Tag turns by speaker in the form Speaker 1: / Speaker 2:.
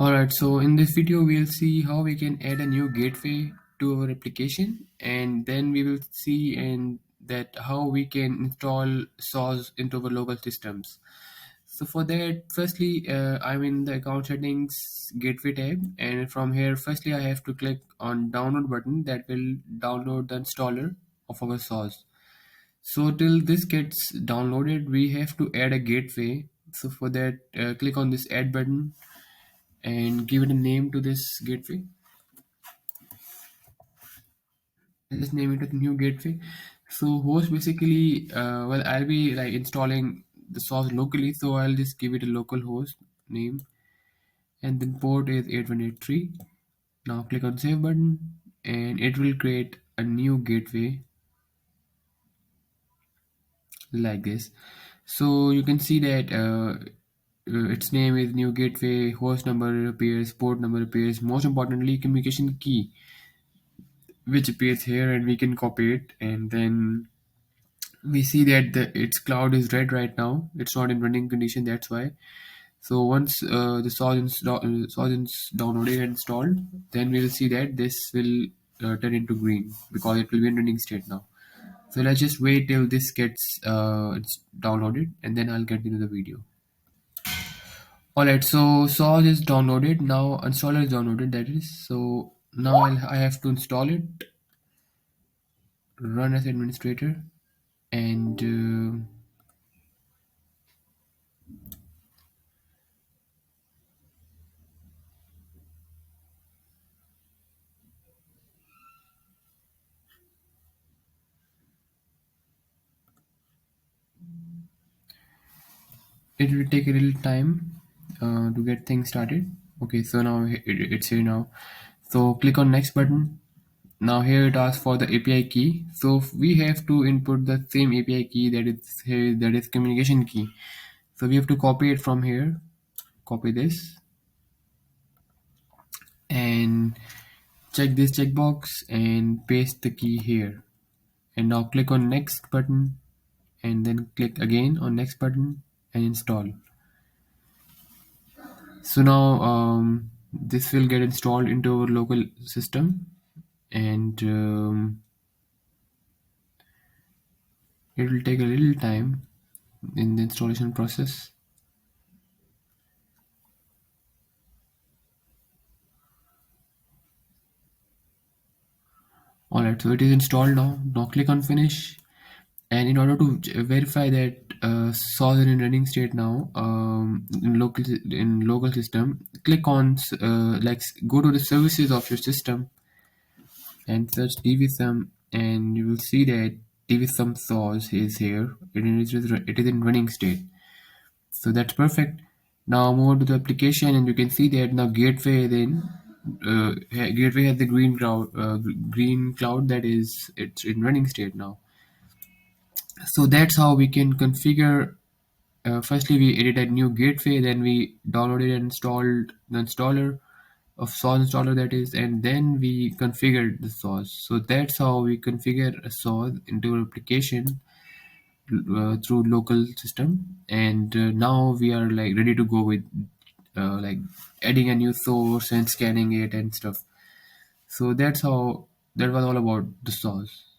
Speaker 1: Alright, so in this video we'll see how we can add a new gateway to our application, and then we will see and that how we can install SAWS into our local systems. So for that, firstly, I'm in the account settings gateway tab, and from here firstly I have to click on download button that will download the installer of our SAWS. So till this gets downloaded, we have to add a gateway. So for that, click on this add button and give it a name to this gateway. I'll just name it a new gateway. So host basically, well, I'll be like installing the source locally, so I'll just give it a local host name, and then port is 8183. Now click on save button, and it will create a new gateway like this. So you can see that its name is new gateway, host number appears, port number appears. Most importantly, communication key which appears here, and we can copy it, and then we see that its cloud is red right now. It's not in running condition, that's why. So once the source is downloaded and installed, then we will see that this will turn into green because it will be in running state now. So let's just wait till this gets it's downloaded, and then I'll get into the video. Alright, so source is downloaded now, installer is downloaded, that is. So now I have to install it, run as administrator, and it will take a little time to get things started. Okay, so now it's here now. So click on next button. Now here it asks for the API key. So we have to input the same API key that is here, that is communication key. So we have to copy it from here. Copy this and check this checkbox and paste the key here. And now click on next button and then click again on next button and install. So now this will get installed into our local system, and it will take a little time in the installation process. Alright, so it is installed now. Now click on finish, and in order to verify that source is in running state now in local system, click on go to the services of your system and search DvSum, and you will see that DvSum source is here. It is in running state. So that's perfect. Now move on to the application, and you can see that now gateway is in. Gateway has the green cloud, that is it's in running state now. So that's how we can configure. Firstly, we edited a new gateway, then we downloaded and installed the installer of SAWS installer, that is, and then we configured the SAWS. So that's how we configure a SAWS into our application through local system, and now we are like ready to go with like adding a new source and scanning it and stuff. So that's how that was all about the SAWS.